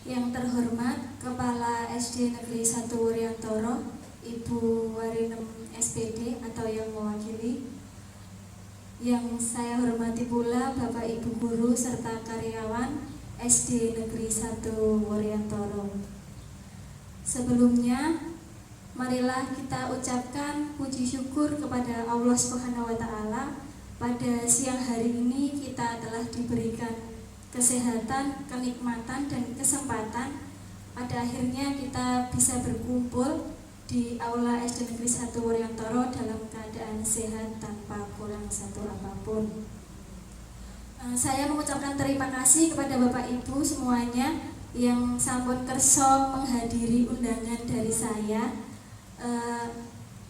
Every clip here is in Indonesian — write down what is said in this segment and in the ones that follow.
Yang terhormat Kepala SD Negeri 1 Wuryantoro, Ibu Warinem SPD atau yang mewakili. Yang saya hormati pula Bapak Ibu Guru serta karyawan SD Negeri 1 Wuryantoro. Sebelumnya, marilah kita ucapkan puji syukur kepada Allah Subhanahu wa Ta'ala. Pada siang hari ini kita telah diberikan kesehatan, kenikmatan, dan kesempatan. Pada akhirnya kita bisa berkumpul di Aula SD Negeri 1 Wuryantoro dalam keadaan sehat tanpa kurang satu apapun. Saya mengucapkan terima kasih kepada Bapak Ibu semuanya yang sampun kerso menghadiri undangan dari saya.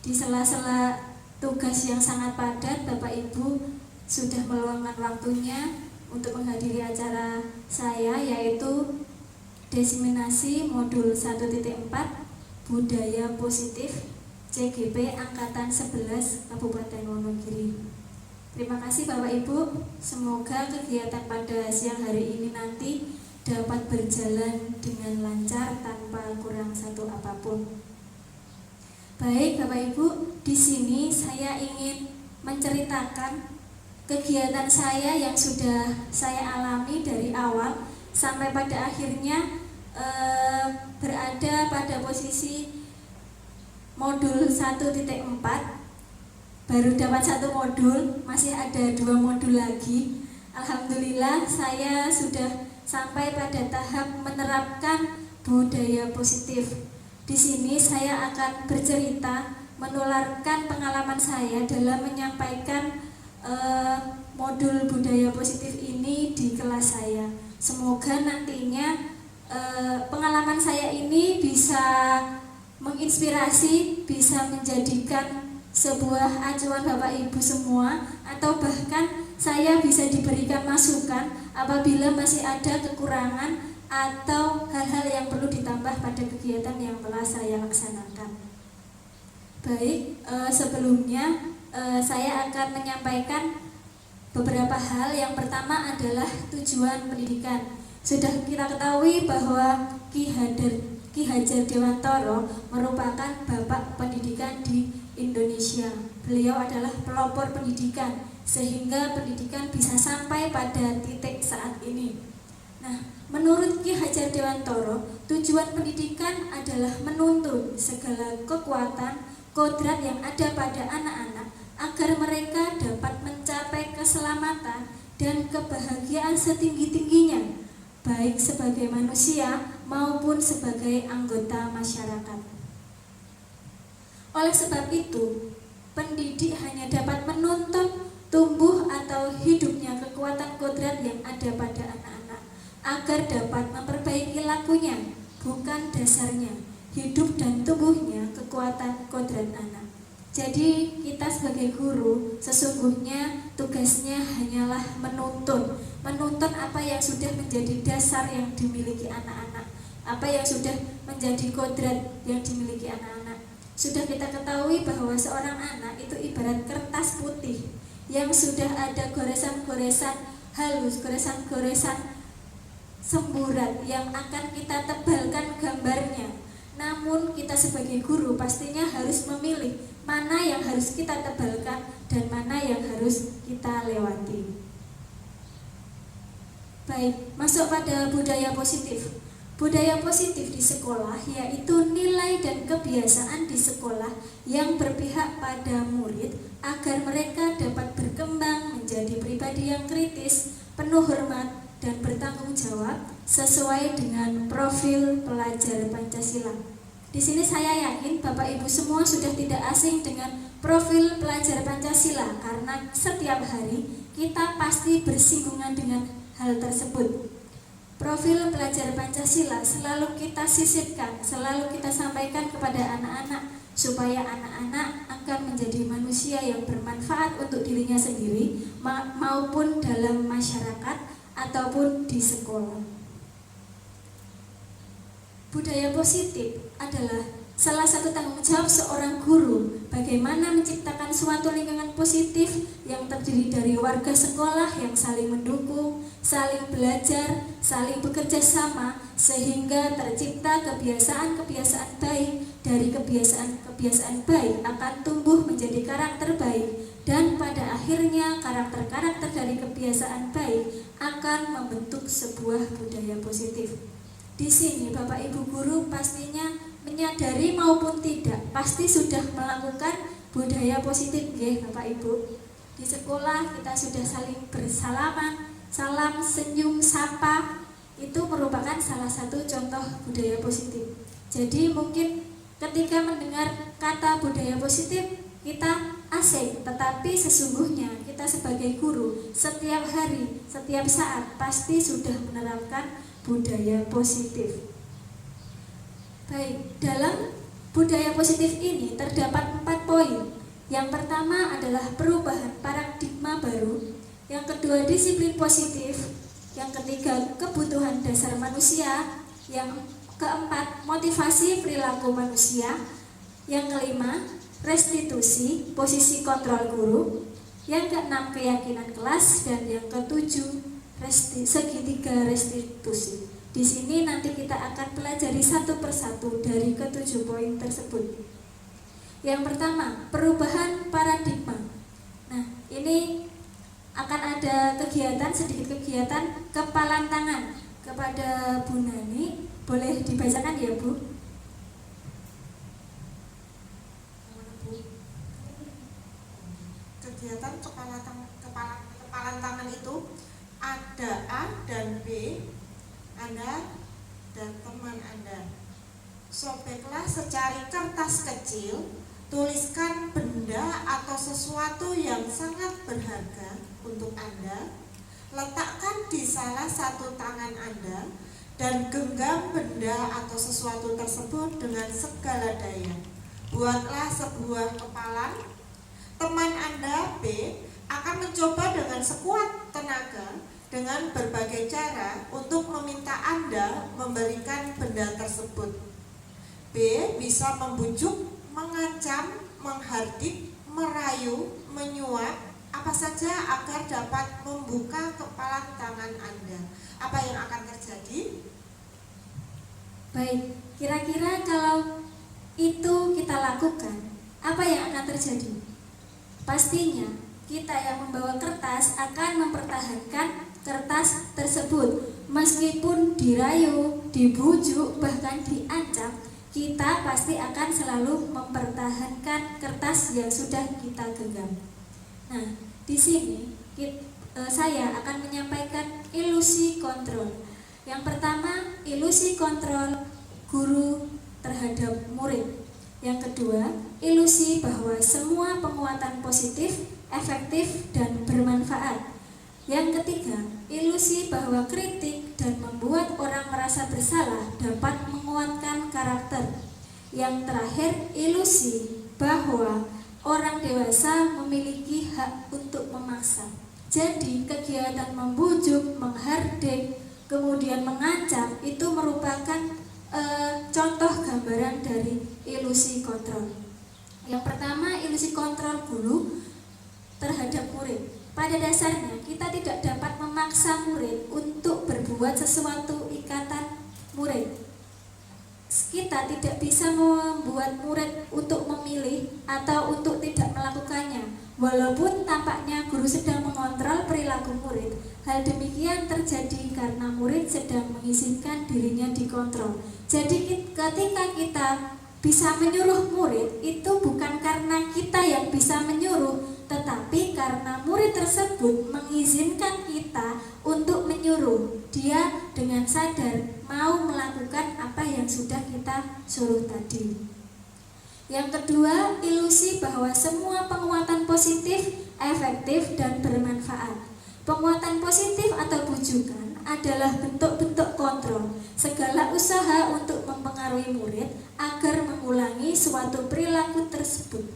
Di sela-sela tugas yang sangat padat, Bapak Ibu sudah meluangkan waktunya untuk menghadiri acara saya, yaitu Diseminasi Modul 1.4 Budaya Positif CGP Angkatan 11 Kabupaten Wonogiri. Terima kasih Bapak Ibu, semoga kegiatan pada siang hari ini nanti dapat berjalan dengan lancar tanpa kurang satu apapun. Baik Bapak Ibu, di sini saya ingin menceritakan kegiatan saya yang sudah saya alami dari awal sampai pada akhirnya berada pada posisi modul 1.4. Baru dapat satu modul, masih ada 2 modul lagi. Alhamdulillah saya sudah sampai pada tahap menerapkan budaya positif. Di sini saya akan bercerita, menularkan pengalaman saya dalam menyampaikan modul budaya positif ini di kelas saya. Semoga nantinya pengalaman saya ini bisa menginspirasi, bisa menjadikan sebuah acuan Bapak Ibu semua, atau bahkan saya bisa diberikan masukan apabila masih ada kekurangan atau hal-hal yang perlu ditambah pada kegiatan yang telah saya laksanakan. Baik, sebelumnya saya akan menyampaikan beberapa hal. Yang pertama adalah tujuan pendidikan. Sudah kita ketahui bahwa Ki Hajar Dewantoro merupakan bapak pendidikan di Indonesia. Beliau adalah pelopor pendidikan, sehingga pendidikan bisa sampai pada titik saat ini. Nah, menurut Ki Hajar Dewantoro, tujuan pendidikan adalah menuntun segala kekuatan, kodrat yang ada pada anak-anak agar mereka dapat mencapai keselamatan dan kebahagiaan setinggi-tingginya, baik sebagai manusia maupun sebagai anggota masyarakat. Oleh sebab itu, pendidik hanya dapat menuntun tumbuh atau hidupnya kekuatan kodrat yang ada pada anak-anak agar dapat memperbaiki lakunya, bukan dasarnya, hidup dan tumbuhnya kekuatan kodrat anak. Jadi kita sebagai guru sesungguhnya tugasnya hanyalah menuntun apa yang sudah menjadi dasar yang dimiliki anak-anak, apa yang sudah menjadi kodrat yang dimiliki anak-anak. Sudah kita ketahui bahwa seorang anak itu ibarat kertas putih yang sudah ada goresan-goresan halus, goresan-goresan semburat yang akan kita tebalkan gambarnya. Namun kita sebagai guru pastinya harus memilih mana yang harus kita tebalkan dan mana yang harus kita lewati. Baik, masuk pada budaya positif. Budaya positif di sekolah yaitu nilai dan kebiasaan di sekolah yang berpihak pada murid agar mereka dapat berkembang menjadi pribadi yang kritis, penuh hormat, dan bertanggung jawab sesuai dengan profil pelajar Pancasila. Di sini saya yakin Bapak Ibu semua sudah tidak asing dengan profil pelajar Pancasila, karena setiap hari kita pasti bersinggungan dengan hal tersebut. Profil pelajar Pancasila selalu kita sisipkan, selalu kita sampaikan kepada anak-anak supaya anak-anak akan menjadi manusia yang bermanfaat untuk dirinya sendiri maupun dalam masyarakat ataupun di sekolah. Budaya positif adalah salah satu tanggung jawab seorang guru bagaimana menciptakan suatu lingkungan positif yang terdiri dari warga sekolah yang saling mendukung, saling belajar, saling bekerja sama sehingga tercipta kebiasaan-kebiasaan baik. Dari kebiasaan-kebiasaan baik akan tumbuh menjadi karakter baik, dan pada akhirnya karakter-karakter dari kebiasaan baik akan membentuk sebuah budaya positif. Di sini Bapak Ibu guru pastinya menyadari maupun tidak pasti sudah melakukan budaya positif ya Bapak Ibu. Di sekolah kita sudah saling bersalaman, salam, senyum, sapa, itu merupakan salah satu contoh budaya positif. Jadi mungkin ketika mendengar kata budaya positif kita asing, tetapi sesungguhnya kita sebagai guru setiap hari, setiap saat pasti sudah menerapkan budaya positif. Baik, dalam budaya positif ini terdapat 4 poin. Yang pertama adalah perubahan paradigma baru, yang kedua disiplin positif, yang ketiga kebutuhan dasar manusia, yang keempat motivasi perilaku manusia, yang kelima restitusi posisi kontrol guru, yang keenam keyakinan kelas, dan yang ketujuh segitiga restitusi. Di sini nanti kita akan pelajari satu persatu dari ke-7 poin tersebut. Yang pertama, perubahan paradigma. Nah, ini akan ada sedikit kegiatan kepalan tangan kepada Bu Nani. Boleh dibacakan ya Bu? Kegiatan kepalan tangan itu ada A dan B, Anda dan teman Anda. Sobeklah secari kertas kecil, tuliskan benda atau sesuatu yang sangat berharga untuk Anda, letakkan di salah satu tangan Anda, dan genggam benda atau sesuatu tersebut dengan segala daya. Buatlah sebuah kepalan. Teman Anda B akan mencoba dengan sekuat tenaga dengan berbagai cara untuk meminta Anda memberikan benda tersebut. B bisa membujuk, mengancam, menghardik, merayu, menyuap, apa saja agar dapat membuka kepalan tangan Anda. Apa yang akan terjadi? Baik, kira-kira kalau itu kita lakukan, apa yang akan terjadi? Pastinya kita yang membawa kertas akan mempertahankan kertas tersebut. Meskipun dirayu, dibujuk, bahkan diancam, kita pasti akan selalu mempertahankan kertas yang sudah kita genggam. Nah, di sini saya akan menyampaikan ilusi kontrol. Yang pertama, ilusi kontrol guru terhadap murid. Yang kedua, ilusi bahwa semua penguatan positif, efektif, dan bermanfaat. Yang ketiga, ilusi bahwa kritik dan membuat orang merasa bersalah dapat menguatkan karakter. Yang terakhir, ilusi bahwa orang dewasa memiliki hak untuk memaksa. Jadi, kegiatan membujuk, menghardik, kemudian mengancam itu merupakan contoh gambaran dari ilusi kontrol. Yang pertama, ilusi kontrol guru terhadap murid. Pada dasarnya kita tidak dapat memaksa murid untuk berbuat sesuatu ikatan murid. Kita tidak bisa membuat murid untuk memilih atau untuk tidak melakukannya. Walaupun tampaknya guru sedang mengontrol perilaku murid, hal demikian terjadi karena murid sedang mengizinkan dirinya dikontrol. Jadi ketika kita bisa menyuruh murid, itu bukan karena kita yang bisa menyuruh, tetapi karena murid tersebut mengizinkan kita untuk menyuruh. Dia dengan sadar mau melakukan apa yang sudah kita suruh tadi. Yang kedua, ilusi bahwa semua penguatan positif, efektif, dan bermanfaat. Penguatan positif atau bujukan adalah bentuk-bentuk kontrol, segala usaha untuk mempengaruhi murid agar mengulangi suatu perilaku tersebut.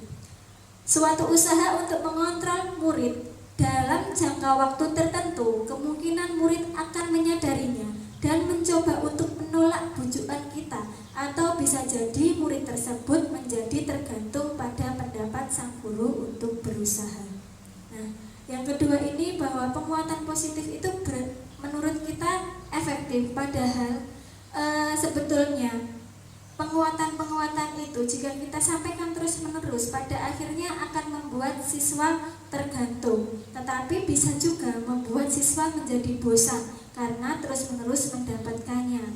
Suatu usaha untuk mengontrol murid dalam jangka waktu tertentu, kemungkinan murid akan menyadarinya dan mencoba untuk menolak bujukan kita, atau bisa jadi murid tersebut menjadi tergantung pada pendapat sang guru untuk berusaha. Nah, yang kedua ini bahwa penguatan positif itu menurut kita efektif efektif, padahal sebetulnya penguatan-penguatan itu jika kita sampaikan terus-menerus pada akhirnya akan membuat siswa tergantung, tetapi bisa juga membuat siswa menjadi bosan karena terus-menerus mendapatkannya.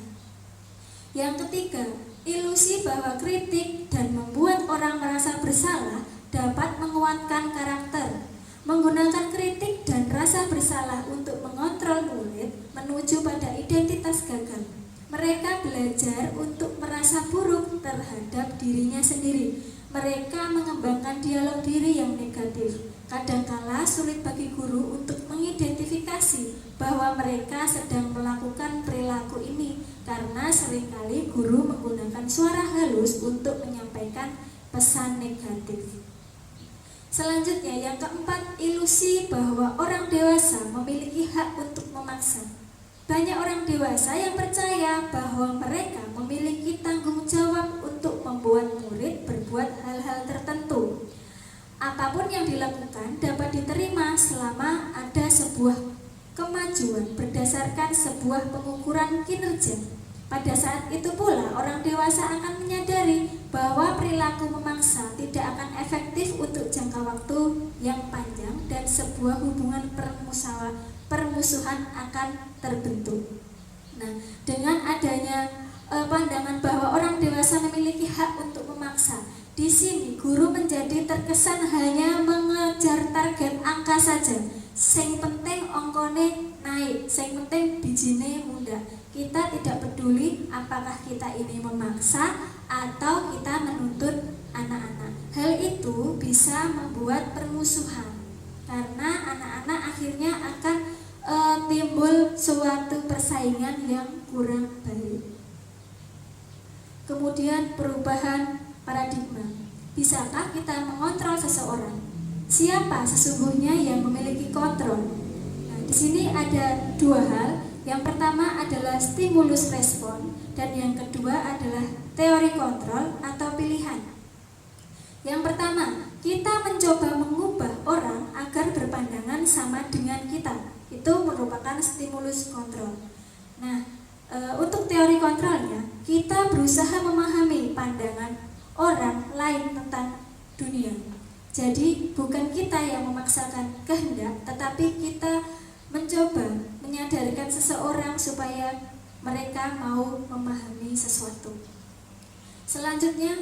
Yang ketiga, ilusi bahwa kritik dan membuat orang merasa bersalah dapat menguatkan karakter. Menggunakan kritik dan rasa bersalah untuk mengontrol murid menuju pada identitas gagal. Mereka belajar untuk merasa buruk terhadap dirinya sendiri. Mereka mengembangkan dialog diri yang negatif. Kadangkala sulit bagi guru untuk mengidentifikasi bahwa mereka sedang melakukan perilaku ini karena seringkali guru menggunakan suara halus untuk menyampaikan pesan negatif. Selanjutnya, yang keempat, ilusi bahwa orang dewasa memiliki hak untuk memaksa. Banyak orang dewasa yang percaya bahwa mereka memiliki tanggung jawab untuk membuat murid berbuat hal-hal tertentu. Apapun yang dilakukan dapat diterima selama ada sebuah kemajuan berdasarkan sebuah pengukuran kinerja. Pada saat itu pula orang dewasa akan menyadari bahwa perilaku memaksa tidak akan efektif untuk jangka waktu yang panjang dan sebuah hubungan permusuhan akan terbentuk. Nah, dengan adanya pandangan bahwa orang dewasa memiliki hak untuk memaksa, di sini guru menjadi terkesan hanya mengejar target angka saja. Sing penting ongkone naik, sing penting bijine muda. Kita tidak peduli apakah kita ini memaksa atau kita menuntut anak-anak. Hal itu bisa membuat permusuhan karena anak-anak akhirnya akan timbul suatu persaingan yang kurang baik. Kemudian perubahan paradigma. Bisakah kita mengontrol seseorang? Siapa sesungguhnya yang memiliki kontrol? Nah, di sini ada dua hal. Yang pertama adalah stimulus respon dan yang kedua adalah teori kontrol atau pilihan. Yang pertama, kita mencoba mengubah orang agar berpandangan sama dengan kita. Itu merupakan stimulus kontrol. Nah, untuk teori kontrolnya, kita berusaha memahami pandangan orang lain tentang dunia. Jadi bukan kita yang memaksakan kehendak, tetapi kita mencoba menyadarkan seseorang supaya mereka mau memahami sesuatu. Selanjutnya,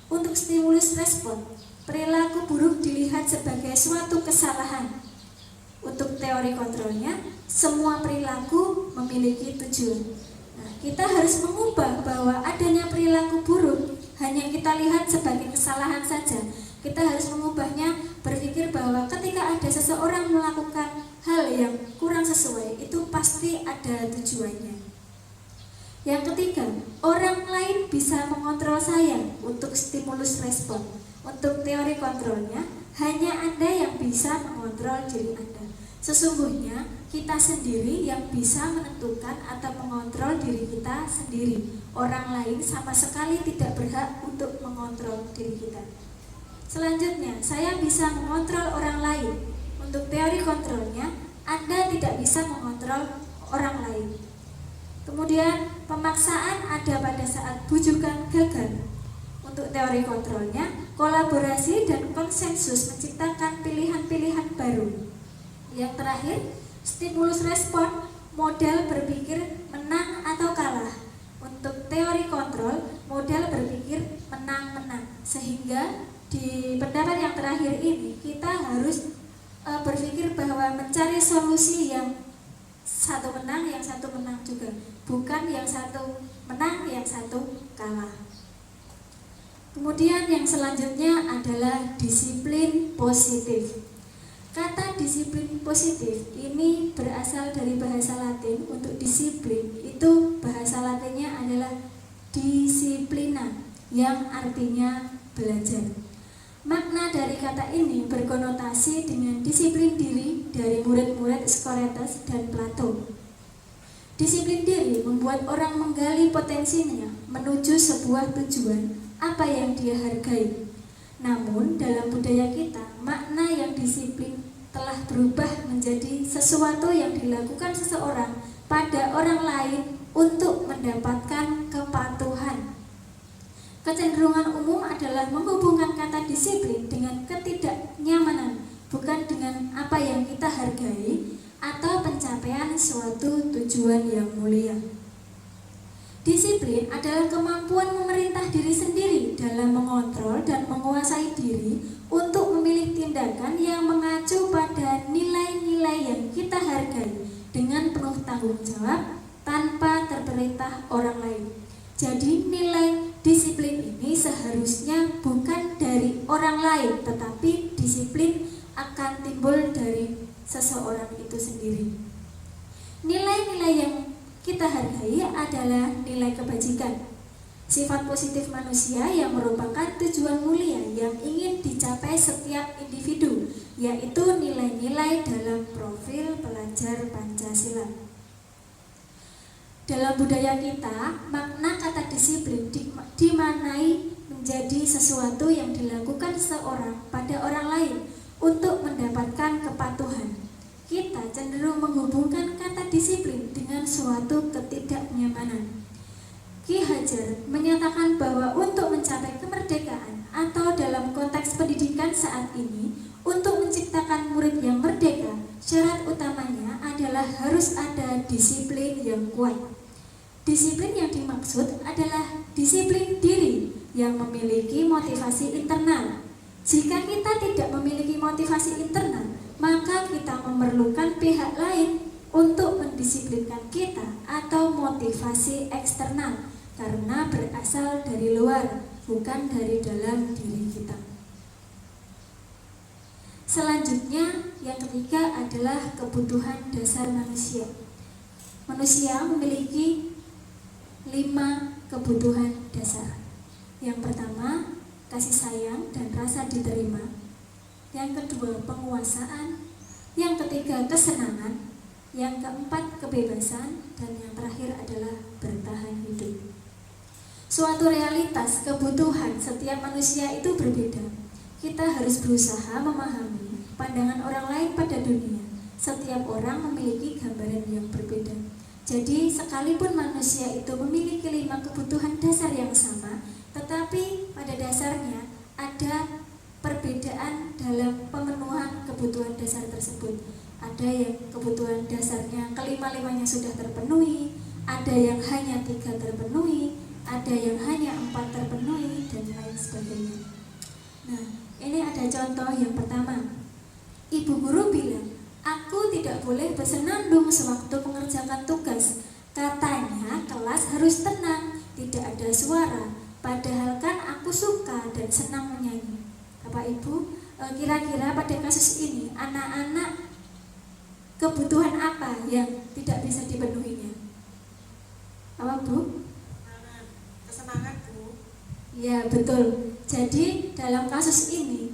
untuk stimulus respon, perilaku buruk dilihat sebagai suatu kesalahan. Untuk teori kontrolnya, semua perilaku memiliki tujuan. Nah, kita harus mengubah bahwa adanya perilaku buruk hanya kita lihat sebagai kesalahan saja. Kita harus mengubahnya, berpikir bahwa ketika ada seseorang melakukan hal yang kurang sesuai, itu pasti ada tujuannya. Yang ketiga, orang lain bisa mengontrol saya untuk stimulus respon. Untuk teori kontrolnya, hanya Anda yang bisa mengontrol diri Anda. Sesungguhnya, kita sendiri yang bisa menentukan atau mengontrol diri kita sendiri. Orang lain sama sekali tidak berhak untuk mengontrol diri kita. Selanjutnya, saya bisa mengontrol orang lain. Untuk teori kontrolnya, Anda tidak bisa mengontrol orang lain. Kemudian, pemaksaan ada pada saat bujukan gagal. Untuk teori kontrolnya, kolaborasi dan konsensus menciptakan pilihan-pilihan baru. Yang terakhir, stimulus respon, model berpikir menang atau kalah. Untuk teori kontrol, model berpikir menang-menang. Sehingga di pendapat yang terakhir ini kita harus berpikir bahwa mencari solusi yang satu menang, yang satu menang juga, bukan yang satu menang, yang satu kalah. Kemudian yang selanjutnya adalah disiplin positif. Kata disiplin positif ini berasal dari bahasa Latin. Untuk disiplin itu bahasa Latinnya adalah disiplina, yang artinya belajar. Makna dari kata ini berkonotasi dengan disiplin diri dari murid-murid Socrates dan Plato. Disiplin diri membuat orang menggali potensinya menuju sebuah tujuan apa yang dia hargai. Namun dalam budaya kita, makna yang disiplin telah berubah menjadi sesuatu yang dilakukan seseorang pada orang lain untuk mendapatkan kepatuhan. Kecenderungan umum adalah menghubungkan kata disiplin dengan ketidaknyamanan, bukan dengan apa yang kita hargai atau pencapaian suatu tujuan yang mulia. Disiplin adalah kemampuan memerintah diri sendiri dalam mengontrol dan menguasai diri untuk memilih tindakan yang mengacu pada nilai-nilai yang kita hargai dengan penuh tanggung jawab tanpa terperintah orang lain. Jadi nilai disiplin ini seharusnya bukan dari orang lain, tetapi disiplin akan timbul dari seseorang itu sendiri. Nilai-nilai yang kita hargai adalah nilai kebajikan, sifat positif manusia yang merupakan tujuan mulia yang ingin dicapai setiap individu, yaitu nilai-nilai dalam profil pelajar Pancasila. Dalam budaya kita, makna kata disiplin dimaknai menjadi sesuatu yang dilakukan seorang pada orang lain untuk mendapatkan kepatuhan. Kita cenderung menghubungkan kata disiplin dengan suatu ketidaknyamanan. Ki Hajar menyatakan bahwa untuk mencapai kemerdekaan atau dalam konteks pendidikan saat ini, untuk menciptakan murid yang merdeka, syarat utamanya adalah harus ada disiplin yang kuat. Disiplin yang dimaksud adalah disiplin diri yang memiliki motivasi internal. Jika kita tidak memiliki motivasi internal, maka kita memerlukan pihak lain untuk mendisiplinkan kita atau motivasi eksternal, karena berasal dari luar, bukan dari dalam diri kita. Selanjutnya, yang ketiga adalah kebutuhan dasar manusia. Manusia memiliki 5 kebutuhan dasar. Yang pertama, kasih sayang dan rasa diterima. Yang kedua, penguasaan. Yang ketiga, kesenangan. Yang keempat, kebebasan. Dan yang terakhir adalah bertahan hidup. Suatu realitas kebutuhan setiap manusia itu berbeda. Kita harus berusaha memahami pandangan orang lain pada dunia. Setiap orang memiliki gambaran yang berbeda. Jadi sekalipun manusia itu memiliki 5 kebutuhan dasar yang sama, tetapi pada dasarnya ada perbedaan dalam pemenuhan kebutuhan dasar tersebut. Ada yang kebutuhan dasarnya kelima-limanya sudah terpenuhi, ada yang hanya 3 terpenuhi, ada yang hanya 4 terpenuhi, dan lain sebagainya. Nah, ini ada contoh yang pertama. Ibu guru bilang, "Aku tidak boleh bersenandung sewaktu mengerjakan tugas. Katanya kelas harus tenang, tidak ada suara. Padahal kan aku suka dan senang menyanyi." Bapak Ibu, kira-kira pada kasus ini anak-anak kebutuhan apa yang tidak bisa dipenuhinya? Apa Bu? Kesenangan Bu. Ya betul. Jadi dalam kasus ini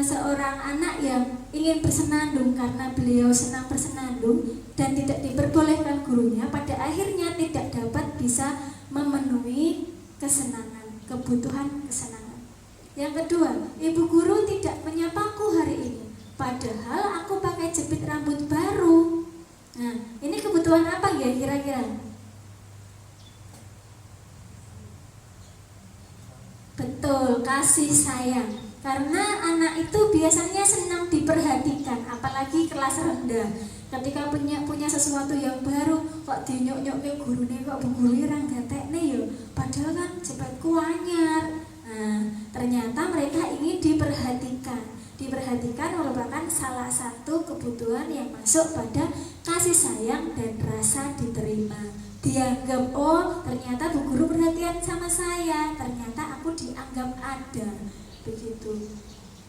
seorang anak yang ingin bersenandung karena beliau senang bersenandung dan tidak diperbolehkan gurunya, pada akhirnya tidak dapat bisa memenuhi kesenangan, kebutuhan kesenangan. Yang kedua, ibu guru tidak menyapaku hari ini, padahal aku pakai jepit rambut baru. Nah, ini kebutuhan apa ya kira-kira? Betul, kasih sayang. Karena anak itu biasanya senang diperhatikan, apalagi kelas rendah. Ketika punya sesuatu yang baru, kok dinyuk-nyuk ke gurune, kok bu guru ra gatekne ya, padahal kan cepetku anyar. Nah, ternyata mereka ingin diperhatikan. Diperhatikan merupakan salah satu kebutuhan yang masuk pada kasih sayang dan rasa diterima. Dianggap, oh ternyata bu guru perhatian sama saya, ternyata aku dianggap ada. Begitu.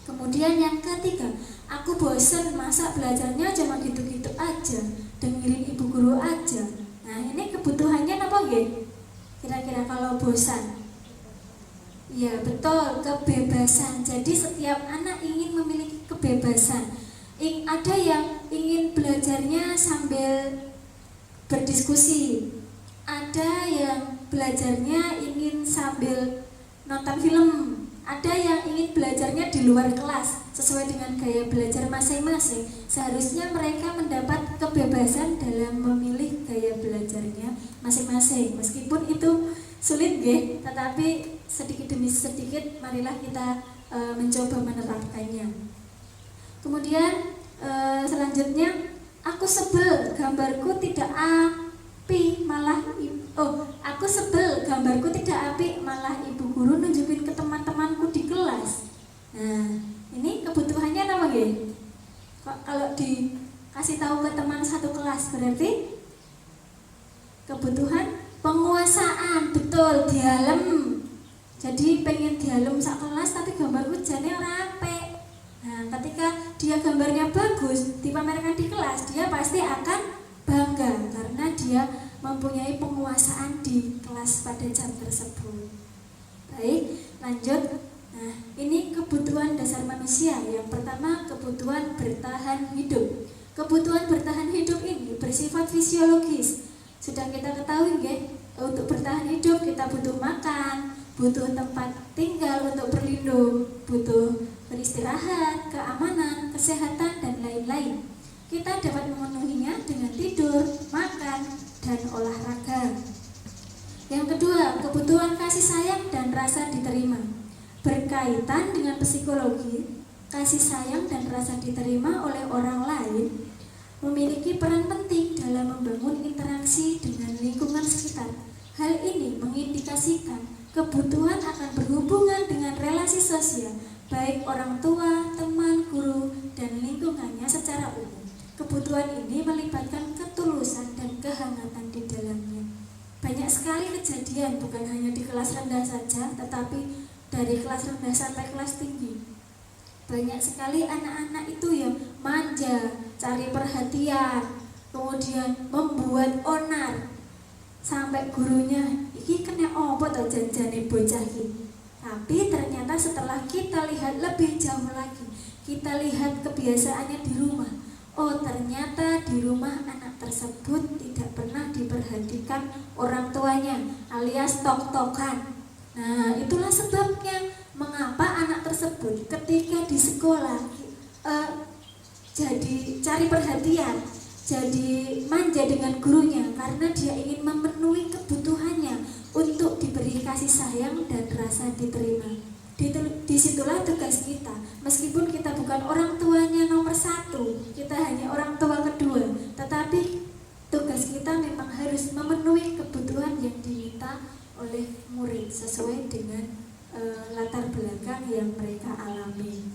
Kemudian yang ketiga, aku bosan, masa belajarnya cuma gitu-gitu aja, dengerin ibu guru aja. Nah, ini kebutuhannya apa nggih? Kira-kira kalau bosan? Ya betul, kebebasan. Jadi setiap anak ingin memiliki kebebasan. Ada yang ingin belajarnya sambil berdiskusi, ada yang belajarnya ingin sambil nonton film, ada yang ingin belajarnya di luar kelas. sesuai dengan gaya belajar masing-masing. Seharusnya mereka mendapat kebebasan dalam memilih gaya belajarnya masing-masing. Meskipun itu sulit nggih, tetapi sedikit demi sedikit marilah kita mencoba menerapkannya. Kemudian selanjutnya, aku sebel gambarku tidak api malah aku sebel gambarku tidak api malah ibu guru nunjukin ke teman-temanku di kelas. Nah, ini kebutuhannya apa nggih? Kalau dikasih tahu ke teman satu kelas berarti kebutuhan penguasaan, betul, dialem. Jadi pengen dialem sak kelas tapi gambarku jane ora apik. Nah, ketika dia gambarnya bagus dipamerkan di kelas, dia pasti akan bangga karena dia mempunyai penguasaan di kelas pada jam tersebut. Baik, lanjut. Nah, ini kebutuhan dasar manusia. Yang pertama, kebutuhan bertahan hidup. Kebutuhan bertahan hidup ini bersifat fisiologis. Sudah kita ketahui nggih, untuk bertahan hidup kita butuh makan, butuh tempat tinggal untuk berlindung, butuh beristirahat, keamanan, kesehatan, dan lain-lain. Kita dapat memenuhinya dengan tidur, makan, dan olahraga. Yang kedua, kebutuhan kasih sayang dan rasa diterima. Berkaitan dengan psikologi, kasih sayang dan rasa diterima oleh orang lain memiliki peran penting dalam membangun interaksi dengan lingkungan sekitar. Hal ini mengindikasikan kebutuhan akan berhubungan dengan relasi sosial, baik orang tua, teman, guru, dan lingkungannya secara umum. Kebutuhan ini melibatkan ketulusan dan kehangatan di dalamnya. Banyak sekali kejadian, bukan hanya di kelas rendah saja, tetapi dari kelas rendah sampai kelas tinggi. Banyak sekali anak-anak itu yang manja, cari perhatian, kemudian membuat onar. Sampai gurunya, iki kena opo to janjane bocah iki. Tapi ternyata setelah kita lihat lebih jauh lagi, kita lihat kebiasaannya di rumah. Oh, ternyata di rumah anak tersebut tidak pernah diperhatikan orang tuanya, alias tok-tokan. Nah, itulah sebabnya mengapa anak tersebut ketika di sekolah jadi cari perhatian, jadi manja dengan gurunya karena dia ingin memenuhi kebutuhannya untuk diberi kasih sayang dan rasa diterima. Disitulah tugas kita. Meskipun kita bukan orang tuanya nomor satu, kita hanya orang tua kedua, tetapi tugas kita memang harus memenuhi kebutuhan yang diminta oleh murid sesuai dengan latar belakang yang mereka alami.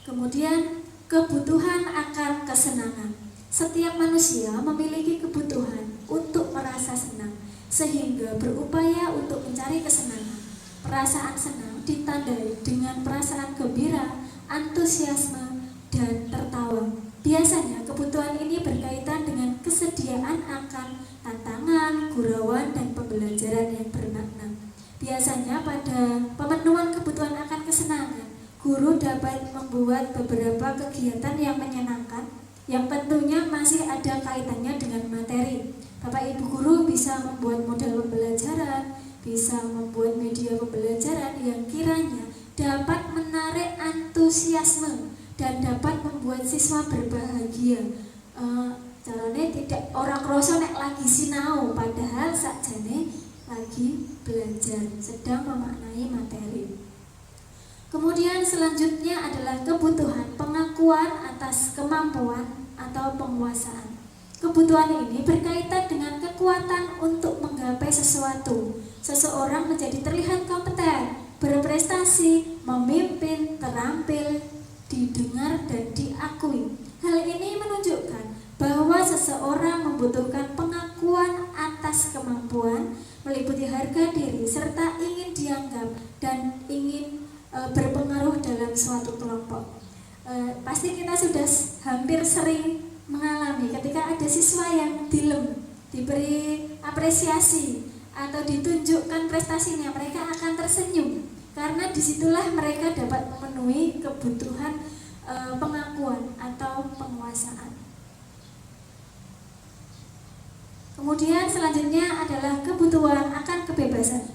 Kemudian kebutuhan akan kesenangan. Setiap manusia memiliki kebutuhan untuk merasa senang, sehingga berupaya untuk mencari kesenangan. Perasaan senang ditandai dengan perasaan gembira, antusiasme, dan tertawa. Biasanya kebutuhan ini berkaitan dengan kesediaan akan tantangan, gurauan, dan pembelajaran yang bermakna. Biasanya pada pemenuhan kebutuhan akan kesenangan, guru dapat membuat beberapa kegiatan yang menyenangkan, yang tentunya masih ada kaitannya dengan materi. Bapak Ibu guru bisa membuat model pembelajaran, bisa membuat media pembelajaran yang kiranya dapat menarik antusiasme dan dapat membuat siswa berbahagia. Carane tidak orang kroso nek lagi sinau, padahal sakjane lagi belajar, sedang memaknai materi. Kemudian selanjutnya adalah kebutuhan pengakuan atas kemampuan atau penguasaan. Kebutuhan ini berkaitan dengan kekuatan untuk menggapai sesuatu. Seseorang menjadi terlihat kompeten, berprestasi, memimpin, terampil, didengar, dan diakui. Hal ini menunjukkan bahwa seseorang membutuhkan pengakuan atas kemampuan, meliputi harga diri, serta ingin dianggap dan ingin berpengaruh dalam suatu kelompok. Pasti kita sudah hampir sering mengalami ketika ada siswa yang dilem, diberi apresiasi atau ditunjukkan prestasinya, mereka akan tersenyum karena disitulah mereka dapat memenuhi kebutuhan pengakuan atau penguasaan. Kemudian selanjutnya adalah kebutuhan akan kebebasan,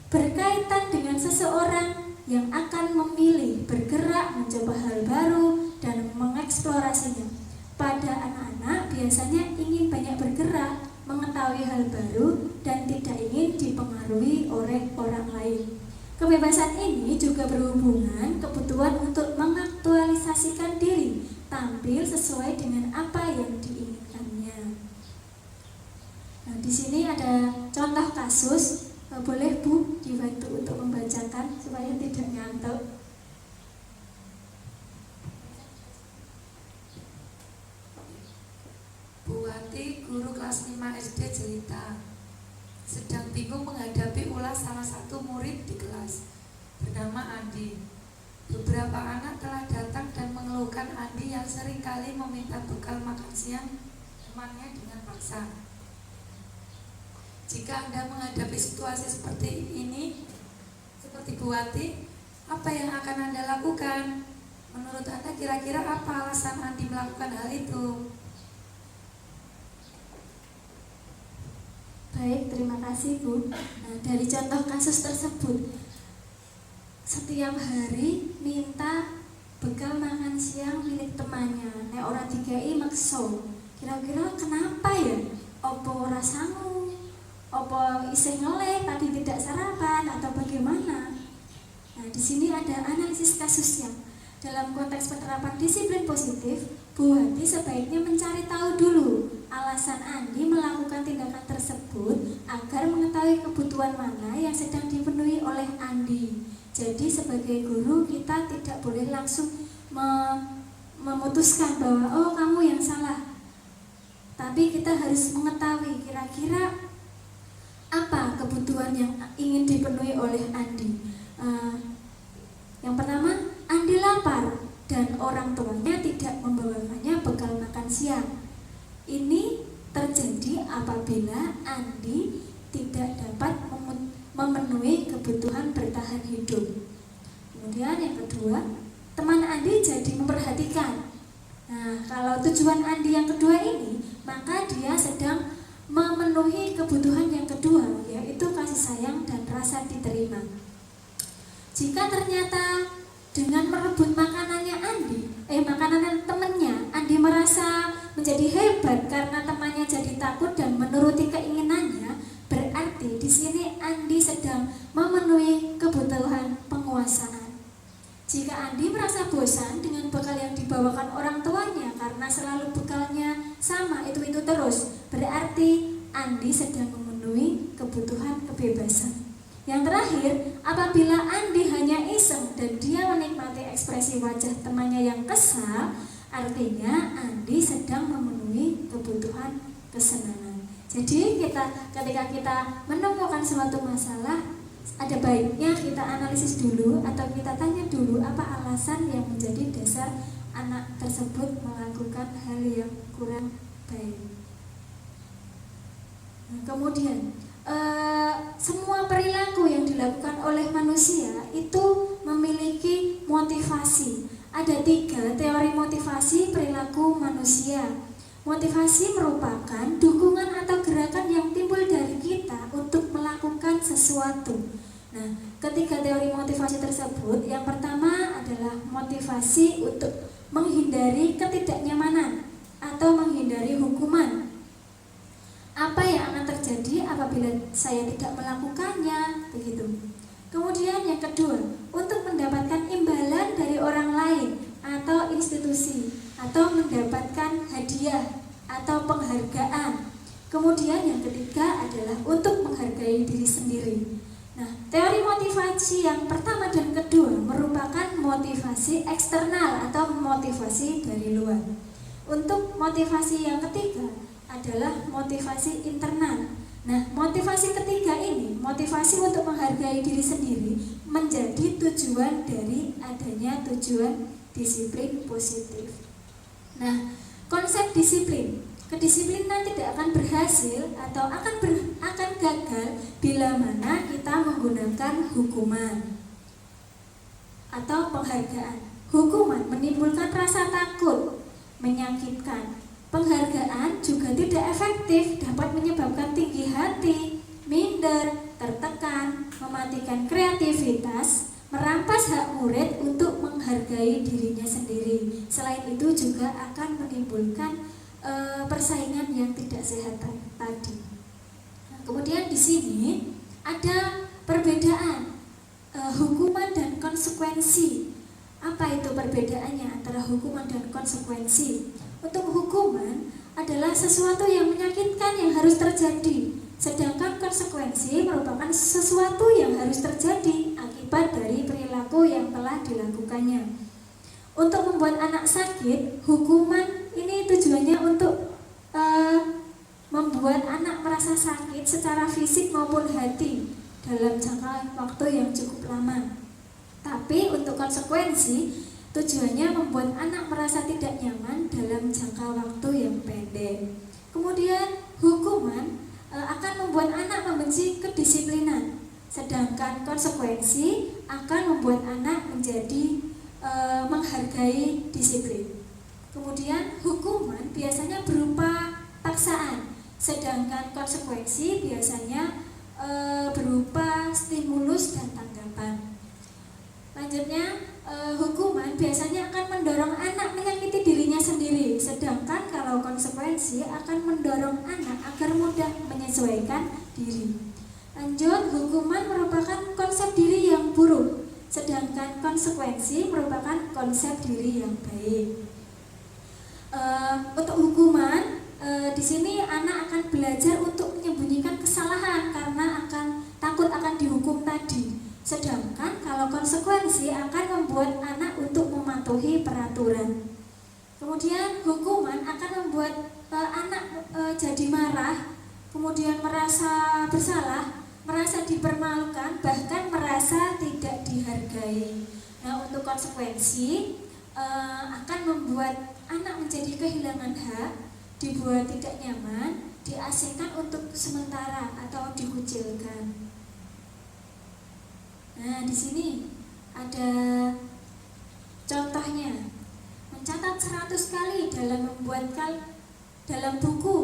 berkaitan dengan seseorang yang akan memilih, bergerak, mencoba hal baru, dan mengeksplorasinya. Pada anak-anak biasanya ingin banyak bergerak, mengetahui hal baru, dan tidak ingin dipengaruhi oleh orang lain. Kebebasan ini juga berhubungan kebutuhan untuk mengaktualisasikan diri, tampil sesuai dengan apa yang diinginkannya. Nah, di sini ada contoh kasus. Boleh Bu dibantu untuk membacakan supaya tidak ngantuk. Bu Wati, guru kelas 5 SD cerita, sedang bingung menghadapi ulas salah satu murid di kelas bernama Andi. Beberapa anak telah datang dan mengeluhkan Andi yang seringkali meminta bekal makan siang temannya dengan paksa. Jika Anda menghadapi situasi seperti ini, seperti Bu Wati, apa yang akan Anda lakukan? Menurut Anda kira-kira apa alasan Andi melakukan hal itu? Baik, terima kasih Bu. Nah, dari contoh kasus tersebut, setiap hari minta bekal makan siang milik temannya. Nek ora dikai makso. Kira-kira kenapa ya? Opo ora sangu? Opo isih ngeleh tadi tidak sarapan atau bagaimana? Nah, di sini ada analisis kasusnya. Dalam konteks penerapan disiplin positif, Bu Wati sebaiknya mencari tahu dulu alasan Andi melakukan tindakan tersebut agar mengetahui kebutuhan mana yang sedang dipenuhi oleh Andi. Jadi sebagai guru kita tidak boleh langsung memutuskan bahwa oh kamu yang salah. Tapi kita harus mengetahui kira-kira apa kebutuhan yang ingin dipenuhi oleh Andi. Yang pertama, Andi lapar dan orang tuanya tidak membawakannya bekal makan siang. Ini terjadi apabila Andi tidak dapat memenuhi kebutuhan bertahan hidup. Kemudian yang kedua, teman Andi jadi memperhatikan. Nah, kalau tujuan Andi yang kedua ini, maka dia sedang memenuhi kebutuhan yang kedua, yaitu kasih sayang dan rasa diterima. Jika ternyata dengan merebut makanannya makanan temannya, Andi merasa menjadi hebat karena temannya jadi takut dan menuruti keinginannya, berarti di sini Andi sedang memenuhi kebutuhan penguasaan. Jika Andi merasa bosan dengan bekal yang dibawakan orang tuanya karena selalu bekalnya sama itu terus, berarti Andi sedang memenuhi kebutuhan kebebasan. Yang terakhir, apabila Andi hanya iseng dan dia menikmati ekspresi wajah temannya yang kesal, artinya Andi sedang memenuhi kebutuhan kesenangan. Jadi ketika kita menemukan suatu masalah, ada baiknya kita analisis dulu atau kita tanya dulu apa alasan yang menjadi dasar anak tersebut melakukan hal yang kurang baik. Nah, kemudian semua perilaku yang dilakukan oleh manusia itu memiliki motivasi. Ada 3 teori motivasi perilaku manusia. Motivasi merupakan dukungan atau gerakan yang timbul dari kita untuk melakukan sesuatu. Nah, ketiga teori motivasi tersebut, yang pertama adalah motivasi untuk menghindari ketidaknyamanan atau menghindari hukuman. Apa yang akan terjadi apabila saya tidak melakukannya, begitu. Kemudian yang kedua, untuk mendapatkan imbalan dari orang lain atau institusi, atau mendapatkan hadiah atau penghargaan. Kemudian yang ketiga adalah untuk menghargai diri sendiri. Nah, teori motivasi yang pertama dan kedua merupakan motivasi eksternal atau motivasi dari luar. Untuk motivasi yang ketiga adalah motivasi internal. Nah, motivasi ketiga ini, motivasi untuk menghargai diri sendiri, menjadi tujuan dari adanya tujuan disiplin positif. Nah, konsep disiplin, kedisiplinan tidak akan berhasil atau akan gagal bila mana kita menggunakan hukuman atau penghargaan. Hukuman menimbulkan rasa takut, menyakitkan. Penghargaan juga tidak efektif, dapat menyebabkan tinggi hati, minder, tertekan, mematikan kreativitas, merampas hak murid untuk menghargai dirinya sendiri. Selain itu juga akan menimbulkan persaingan yang tidak sehat tadi. Nah, kemudian di sini ada perbedaan hukuman dan konsekuensi. Apa itu perbedaannya antara hukuman dan konsekuensi? Untuk hukuman adalah sesuatu yang menyakitkan yang harus terjadi, sedangkan konsekuensi merupakan sesuatu yang harus terjadi akibat dari perilaku yang telah dilakukannya. Untuk membuat anak sakit, hukuman ini tujuannya untuk membuat anak merasa sakit secara fisik maupun hati dalam jangka waktu yang cukup lama. Tapi untuk konsekuensi, tujuannya membuat anak merasa tidak nyaman dalam jangka waktu yang pendek. Kemudian hukuman akan membuat anak membenci kedisiplinan, sedangkan konsekuensi akan membuat anak menjadi menghargai disiplin. Kemudian hukuman biasanya berupa paksaan, sedangkan konsekuensi biasanya berupa stimulus dan tanggapan. Lanjutnya, hukuman biasanya akan mendorong anak menyakiti dirinya sendiri, sedangkan kalau konsekuensi akan mendorong anak agar mudah menyesuaikan diri. Lanjut, hukuman merupakan konsep diri yang buruk, sedangkan konsekuensi merupakan konsep diri yang baik. Untuk hukuman, di sini anak akan belajar untuk menyembunyikan kesalahan karena akan takut akan dihukum tadi. Sedangkan kalau konsekuensi akan membuat anak untuk mematuhi peraturan. Kemudian hukuman akan membuat anak jadi marah, kemudian merasa bersalah, merasa dipermalukan, bahkan merasa tidak dihargai. Nah, untuk konsekuensi akan membuat anak menjadi kehilangan hak, dibuat tidak nyaman, diasingkan untuk sementara atau dikucilkan. Nah, di sini ada contohnya. Mencatat 100 kali dalam buku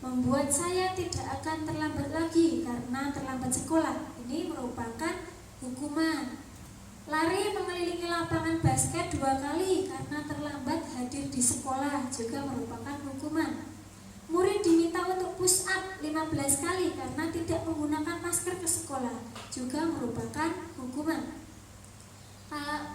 membuat saya tidak akan terlambat lagi karena terlambat sekolah. Ini merupakan hukuman. Lari mengelilingi lapangan basket 2 kali karena terlambat hadir di sekolah juga merupakan hukuman. Murid diminta untuk push up 15 kali karena tidak menggunakan masker ke sekolah, juga merupakan hukuman.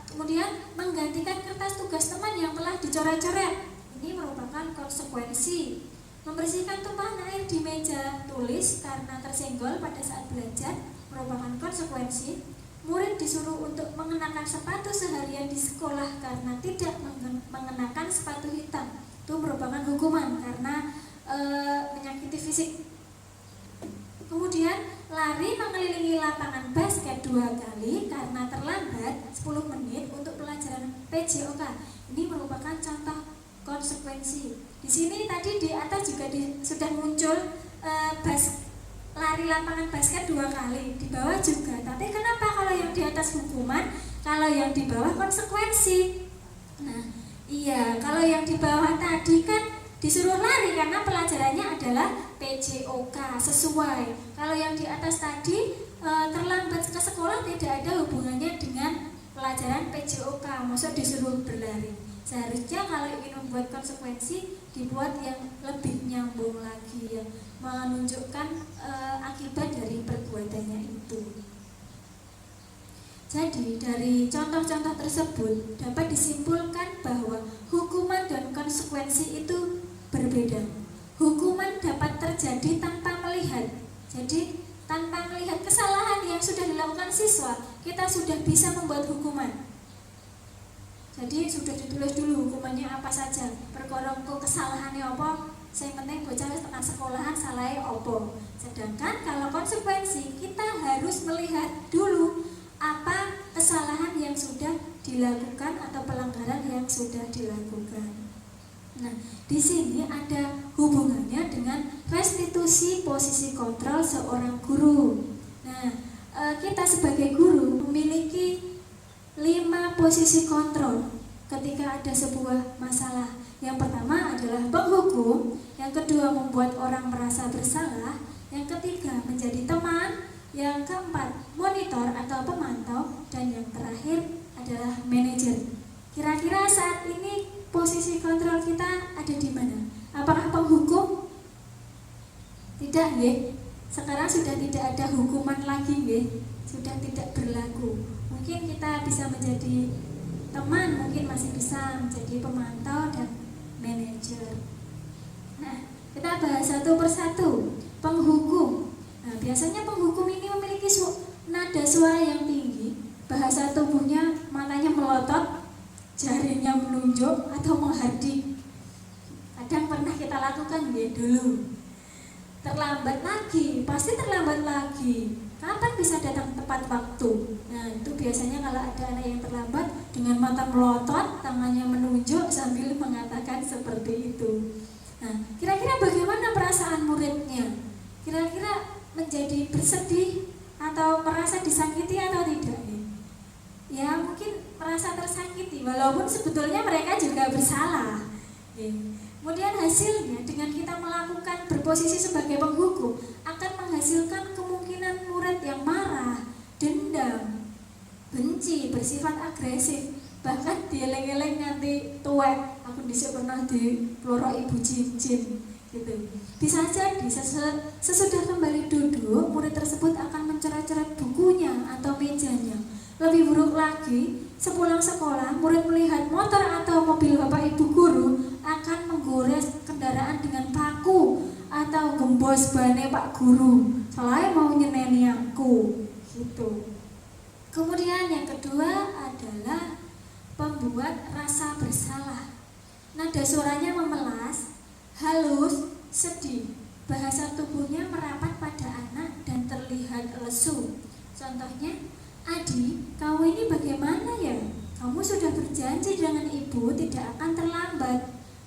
Kemudian menggantikan kertas tugas teman yang telah dicoret-coret, ini merupakan konsekuensi. Membersihkan tumpahan air di meja tulis karena tersenggol pada saat belajar merupakan konsekuensi. Murid disuruh untuk mengenakan sepatu seharian di sekolah karena tidak mengenakan sepatu hitam, itu merupakan hukuman karena menyakiti fisik. Kemudian lari mengelilingi lapangan basket 2 kali karena terlambat 10 menit untuk pelajaran PJOK. Ini merupakan contoh konsekuensi. Di sini tadi di atas juga sudah muncul lari lapangan basket 2 kali, di bawah juga. Tapi kenapa kalau yang di atas hukuman, kalau yang di bawah konsekuensi? Nah, iya, kalau yang di bawah tadi kan disuruh lari karena pelajarannya adalah PJOK sesuai. Kalau yang di atas tadi terlambat ke sekolah tidak ada hubungannya dengan pelajaran PJOK, maksud disuruh berlari. Seharusnya kalau ingin membuat konsekuensi dibuat yang lebih nyambung lagi, yang menunjukkan akibat dari perbuatannya itu. Jadi dari contoh-contoh tersebut dapat disimpulkan bahwa hukuman dan konsekuensi itu berbeda. Hukuman dapat terjadi tanpa melihat. Jadi tanpa melihat kesalahan yang sudah dilakukan siswa, kita sudah bisa membuat hukuman. Jadi sudah ditulis dulu hukumannya apa saja. Perkara kesalahannya apa, yang penting bocah wis tekan sekolahan salahnya apa. Sedangkan kalau konsekuensi, kita harus melihat dulu apa kesalahan yang sudah dilakukan atau pelanggaran yang sudah dilakukan. Nah, di sini ada hubungannya dengan restitusi posisi kontrol seorang guru. Nah, kita sebagai guru memiliki 5 posisi kontrol ketika ada sebuah masalah. Yang pertama adalah penghukum, yang kedua membuat orang merasa bersalah, yang ketiga menjadi teman, yang keempat monitor atau pemantau, dan yang terakhir adalah manajer. Kira-kira saat ini posisi kontrol kita ada di mana? Apakah penghukum? Tidak, ya. Sekarang sudah tidak ada hukuman lagi, ya. Sudah tidak berlaku. Mungkin kita bisa menjadi teman, mungkin masih bisa menjadi pemantau dan manajer. Nah, kita bahas satu persatu. Penghukum. Nah, biasanya penghukum ini memiliki nada suara yang tinggi, bahasa tubuhnya, matanya melotot, jarinya menunjuk atau menghardik. Kadang pernah kita lakukan ya dulu. Terlambat lagi, pasti terlambat lagi. Kapan bisa datang tepat waktu? Nah, itu biasanya kalau ada anak yang terlambat dengan mata melotot, tangannya menunjuk sambil mengatakan seperti itu. Nah, kira-kira bagaimana perasaan muridnya? Kira-kira menjadi bersedih atau merasa disakiti atau tidak? Ya, mungkin merasa tersakiti, walaupun sebetulnya mereka juga bersalah. Kemudian hasilnya dengan kita melakukan berposisi sebagai penghukum akan menghasilkan kemungkinan murid yang marah, dendam, benci, bersifat agresif, bahkan dieleng-eleng nganti tuwek. Aku dhisik pernah dipeloro ibu cincin gitu. Bisa jadi sesudah kembali duduk, murid tersebut akan mencoret-coret bukunya atau mejanya. Lebih buruk lagi, sepulang sekolah, murid melihat motor atau mobil bapak ibu guru akan menggores kendaraan dengan paku atau gembos bane pak guru, soalnya mau nyeneni aku gitu. Kemudian yang kedua adalah pembuat rasa bersalah. Nada suaranya memelas, halus, sedih. Bahasa tubuhnya merapat pada anak dan terlihat lesu. Contohnya, Adi, kamu ini bagaimana ya? Kamu sudah berjanji dengan ibu tidak akan terlambat.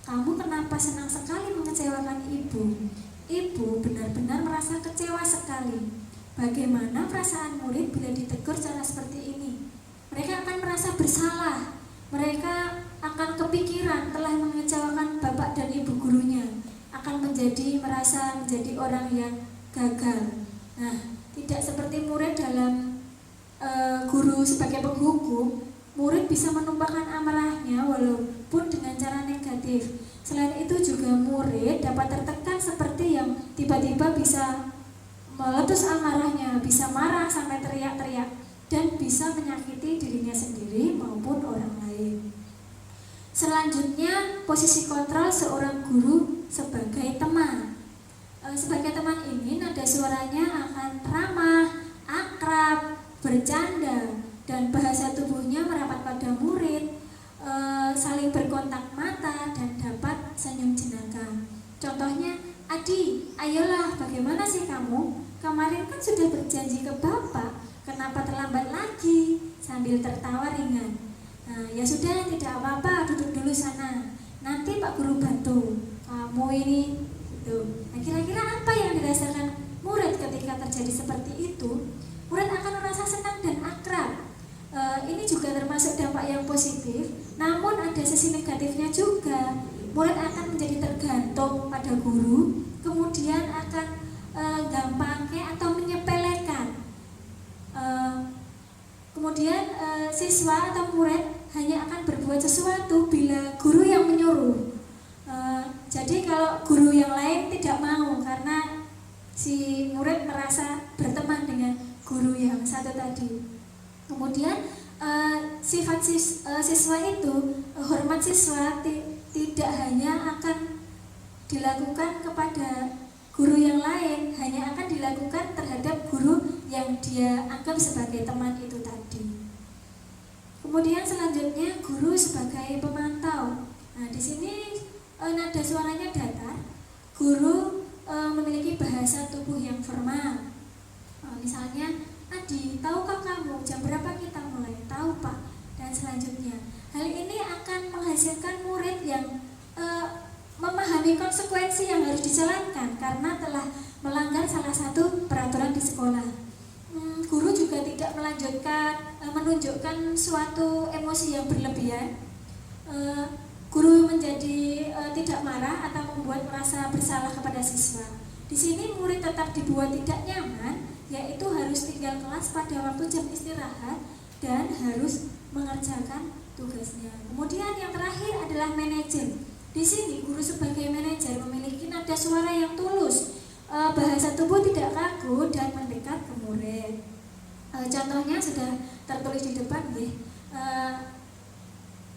Kamu kenapa senang sekali mengecewakan ibu? Ibu benar-benar merasa kecewa sekali. Bagaimana perasaan murid bila ditegur cara seperti ini? Mereka akan merasa bersalah. Mereka akan kepikiran telah mengecewakan bapak dan ibu gurunya. Akan merasa menjadi orang yang gagal. Nah, tidak seperti murid dalam guru sebagai penghukum, murid bisa menumpahkan amarahnya walaupun dengan cara negatif. Selain itu juga murid dapat tertekan seperti yang tiba-tiba bisa meletus amarahnya, bisa marah sampai teriak-teriak, dan bisa menyakiti dirinya sendiri maupun orang lain. Selanjutnya, posisi kontrol seorang guru sebagai teman. Sebagai teman ini, nada suaranya akan ramah, akrab, bercanda, dan bahasa tubuhnya merapat pada murid, saling berkontak mata, dan dapat senyum jenaka. Contohnya, Adi, ayolah, bagaimana sih kamu? Kemarin kan sudah berjanji ke bapak, kenapa terlambat lagi? Sambil tertawa ringan. Nah, ya sudah, tidak apa-apa, duduk dulu sana. Nanti Pak Guru bantu. Kamu ini, gitu. Nah, kira-kira apa yang dirasakan murid ketika terjadi seperti itu? Murid akan merasa senang dan akrab. Ini juga termasuk dampak yang positif, namun ada sisi negatifnya juga. Murid akan menjadi tergantung pada guru, kemudian akan gampangnya atau menyepelekan. Kemudian siswa atau murid hanya akan berbuat sesuatu bila guru yang menyuruh. Jadi kalau guru yang lain tidak mau karena si murid merasa berteman dengan guru yang satu tadi. Kemudian sifat siswa itu, hormat siswa tidak hanya akan dilakukan kepada guru yang lain, hanya akan dilakukan terhadap guru yang dia anggap sebagai teman itu tadi. Kemudian selanjutnya guru sebagai pemantau. Nah, di sini nada suaranya datar. Guru memiliki bahasa tubuh yang formal. Misalnya, Adi, tahukah kamu jam berapa kita mulai? Tahu, Pak. Dan selanjutnya, hal ini akan menghasilkan murid yang memahami konsekuensi yang harus dijalankan karena telah melanggar salah satu peraturan di sekolah. Guru juga tidak menunjukkan suatu emosi yang berlebihan. Guru menjadi tidak marah atau membuat merasa bersalah kepada siswa. Di sini murid tetap dibuat tidak nyaman yaitu harus tinggal kelas pada waktu jam istirahat dan harus mengerjakan tugasnya. Kemudian yang terakhir adalah manajer. Di sini guru sebagai manajer memiliki nada suara yang tulus, bahasa tubuh tidak kaku dan mendekat ke murid. Contohnya sudah tertulis di depan ya.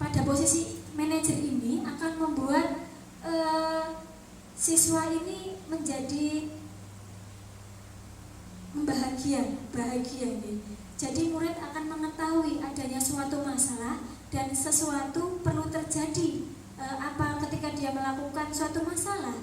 Pada posisi manajer ini akan membuat siswa ini menjadi bahagia nih. Jadi murid akan mengetahui adanya suatu masalah dan sesuatu perlu terjadi. Apa ketika dia melakukan suatu masalah,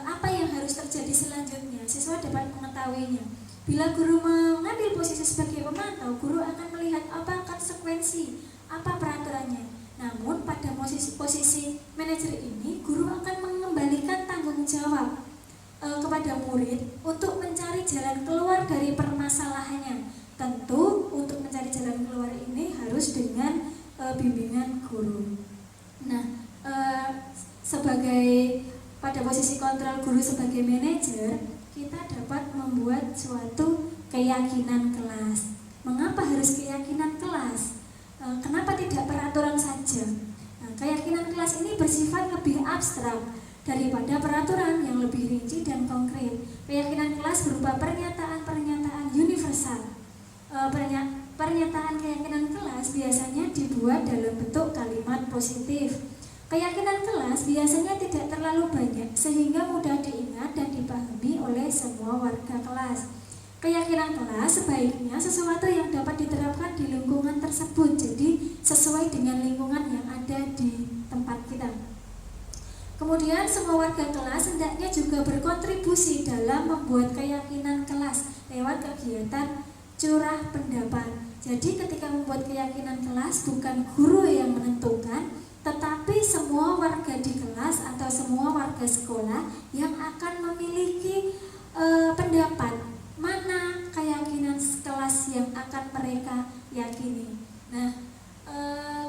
apa yang harus terjadi selanjutnya, siswa dapat mengetahuinya. Bila guru mengambil posisi sebagai pemantau, guru akan melihat apa konsekuensi, apa peraturannya. Namun pada posisi manajer ini, guru akan mengembalikan tanggung jawab kepada murid untuk mencari jalan keluar dari permasalahannya. Tentu untuk mencari jalan keluar ini harus dengan bimbingan guru. Nah, sebagai pada posisi kontrol guru sebagai manajer, kita dapat membuat suatu keyakinan kelas. Mengapa harus keyakinan kelas? Kenapa tidak peraturan saja? Nah, keyakinan kelas ini bersifat lebih abstrak daripada peraturan yang lebih rinci dan konkret. Keyakinan kelas berupa pernyataan-pernyataan universal. Pernyataan keyakinan kelas biasanya dibuat dalam bentuk kalimat positif. Keyakinan kelas biasanya tidak terlalu banyak sehingga mudah diingat dan dipahami oleh semua warga kelas. Keyakinan kelas sebaiknya sesuatu yang dapat diterapkan di lingkungan tersebut, jadi sesuai dengan lingkungan yang ada di tempat kita. Kemudian semua warga kelas hendaknya juga berkontribusi dalam membuat keyakinan kelas lewat kegiatan curah pendapat. Jadi ketika membuat keyakinan kelas bukan guru yang menentukan, tetapi semua warga di kelas atau semua warga sekolah yang akan memiliki pendapat mana keyakinan kelas yang akan mereka yakini. Nah,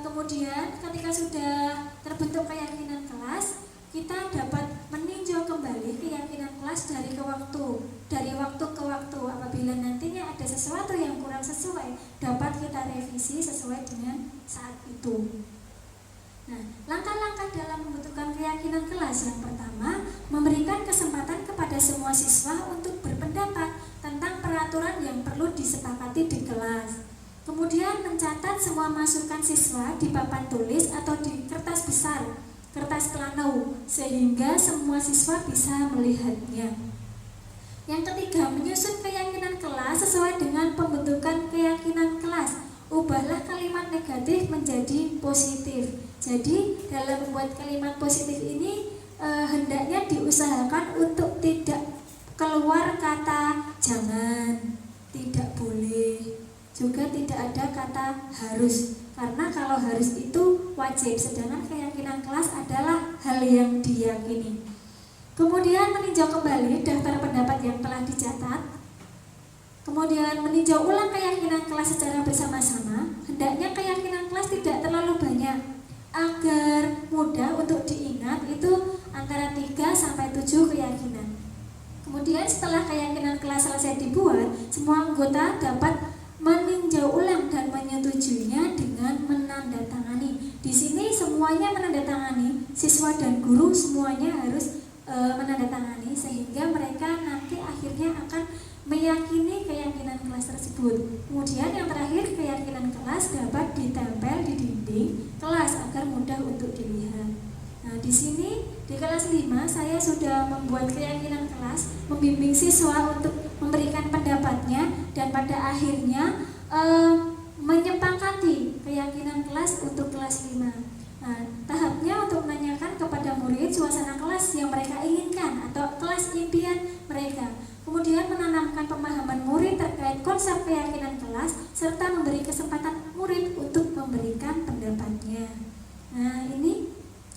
kemudian ketika sudah terbentuk keyakinan kelas, kita dapat meninjau kembali keyakinan kelas dari waktu ke waktu. Apabila nantinya ada sesuatu yang kurang sesuai, dapat kita revisi sesuai dengan saat itu. Nah, langkah-langkah dalam membentukkan keyakinan kelas yang pertama, memberikan kesempatan kepada semua siswa untuk berpendapat tentang peraturan yang perlu disepakati di kelas. Kemudian mencatat semua masukan siswa di papan tulis atau di kertas besar, kertas plano, sehingga semua siswa bisa melihatnya. Yang ketiga, menyusun keyakinan kelas sesuai dengan pembentukan keyakinan kelas. Ubahlah kalimat negatif menjadi positif. Jadi dalam membuat kalimat positif ini hendaknya diusahakan untuk tidak keluar kata jangan, tidak boleh, juga tidak ada kata harus. Karena kalau harus itu wajib, sedangkan keyakinan kelas adalah hal yang diyakini. Kemudian meninjau kembali daftar pendapat yang telah dicatat. Kemudian meninjau ulang keyakinan kelas secara bersama-sama. Hendaknya keyakinan kelas tidak terlalu banyak agar mudah untuk diingat, itu antara 3 sampai 7 keyakinan. Kemudian setelah keyakinan kelas selesai dibuat, semua anggota dapat meninjau ulang dan menyetujuinya dengan menandatangani. Di sini semuanya menandatangani, siswa dan guru semuanya harus menandatangani, sehingga mereka nanti akhirnya akan meyakini keyakinan kelas tersebut. Kemudian yang terakhir, keyakinan kelas dapat ditempel di dinding kelas agar mudah untuk dilihat. Nah, di sini di kelas 5 saya sudah membuat keyakinan kelas, membimbing siswa untuk memberikan pendapatnya dan pada akhirnya menyepakati keyakinan kelas untuk kelas 5. Nah, tahapnya untuk menanyakan kepada murid suasana kelas yang mereka inginkan atau kelas impian mereka. Kemudian menanamkan pemahaman murid terkait konsep keyakinan kelas serta memberi kesempatan murid untuk memberikan pendapatnya. Nah, ini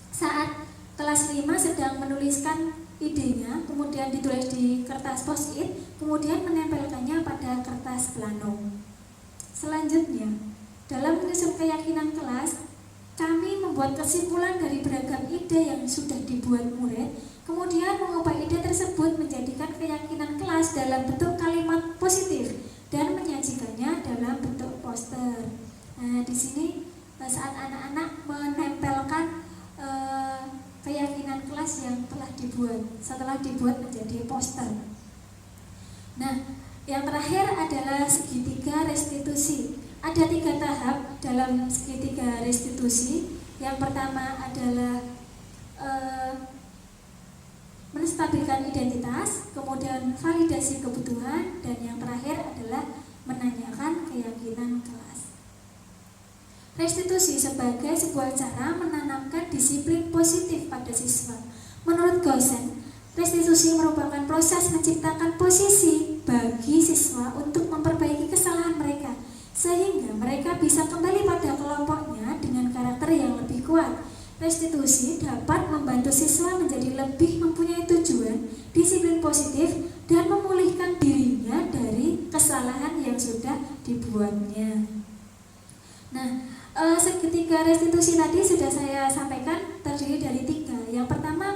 saat kelas 5 sedang menuliskan idenya, kemudian ditulis di kertas post-it, kemudian menempelkannya pada kertas plano. Selanjutnya, dalam menyusun keyakinan kelas, kami membuat kesimpulan dari beragam ide yang sudah dibuat murid, kemudian mengubah ide tersebut menjadikan keyakinan kelas dalam bentuk kalimat positif dan menyajikannya dalam bentuk poster. Nah, di sini saat anak-anak menempelkan keyakinan kelas yang telah dibuat setelah dibuat menjadi poster. Nah, yang terakhir adalah segitiga restitusi. Ada 3 tahap dalam segitiga restitusi. Yang pertama adalah menstabilkan identitas, kemudian validasi kebutuhan, dan yang terakhir adalah menanyakan keyakinan kelas. Restitusi sebagai sebuah cara menanamkan disiplin positif pada siswa. Menurut Gaussen, restitusi merupakan proses menciptakan posisi bagi siswa untuk memperbaiki kesalahan mereka, sehingga mereka bisa kembali pada kelompoknya dengan karakter yang lebih kuat. Restitusi dapat membantu siswa menjadi lebih mempunyai tujuan, disiplin positif, dan memulihkan dirinya dari kesalahan yang sudah dibuatnya. Nah, segitiga restitusi tadi sudah saya sampaikan terdiri dari 3. Yang pertama,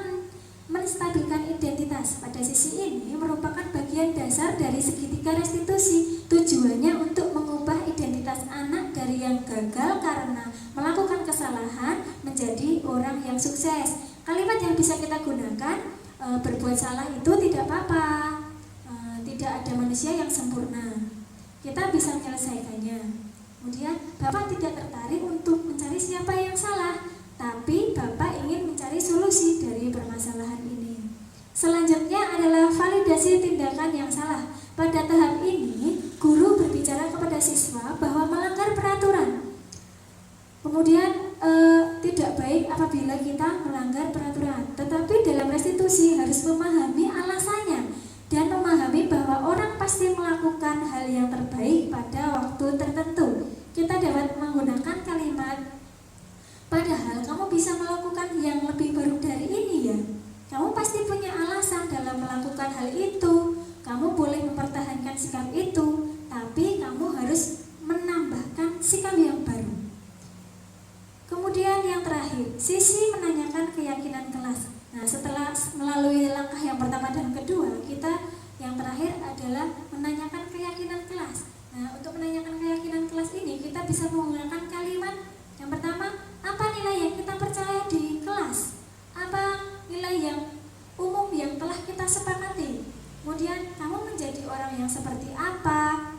menstabilkan identitas. Pada sisi ini merupakan bagian dasar dari segitiga restitusi. Tujuannya untuk mengubah identitas anak dari yang gagal karena melakukan kesalahan menjadi orang yang sukses. Kalimat yang bisa kita gunakan, berbuat salah itu tidak apa-apa, tidak ada manusia yang sempurna, kita bisa menyelesaikannya. Kemudian Bapak tidak tertarik untuk mencari siapa yang salah, tapi Bapak ingin mencari solusi dari permasalahan ini. Selanjutnya adalah validasi tindakan yang salah. Pada tahap ini, guru berbicara kepada siswa bahwa melanggar peraturan. Kemudian tidak baik apabila kita melanggar peraturan. Tetapi dalam restitusi harus memahami alasannya dan memahami bahwa orang pasti melakukan hal yang terbaik pada waktu tertentu. Kita dapat menggunakan kalimat, padahal kamu bisa melakukan yang lebih baru dari ini ya. Kamu pasti punya alasan dalam melakukan hal itu. Kamu boleh mempertahankan sikap itu, tapi kamu harus menambahkan sikap yang baru. Kemudian yang terakhir, sisi menanyakan keyakinan kelas. Nah, setelah melalui langkah yang pertama dan kedua, kita yang terakhir adalah menanyakan keyakinan kelas. Nah, untuk menanyakan keyakinan kelas ini, kita bisa menggunakan kalimat yang pertama, apa nilai yang kita percaya di kelas? Apa nilai yang umum yang telah kita sepakati? Kemudian, kamu menjadi orang yang seperti apa?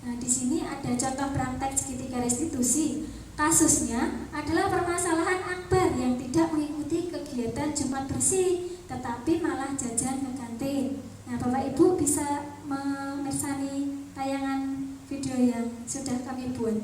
Nah, di sini ada contoh praktek segitiga restitusi. Kasusnya adalah permasalahan Akbar yang tidak mengikuti kegiatan Jumat bersih, tetapi malah jajan ke kantin. Nah, Bapak Ibu bisa memersani tayangan video yang sudah kami buat.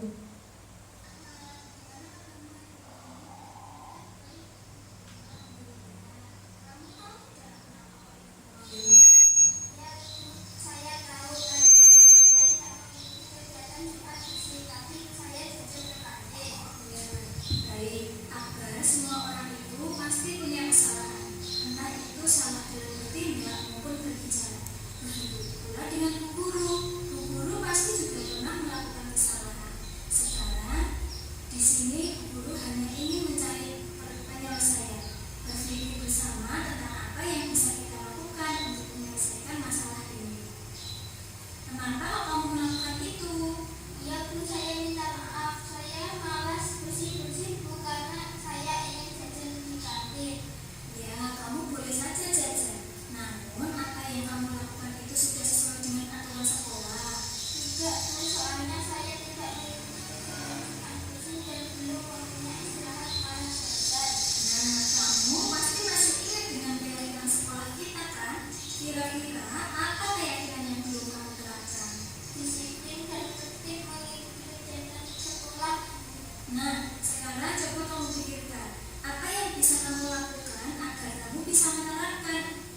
Bisa kamu lakukan agar kamu bisa menerapkan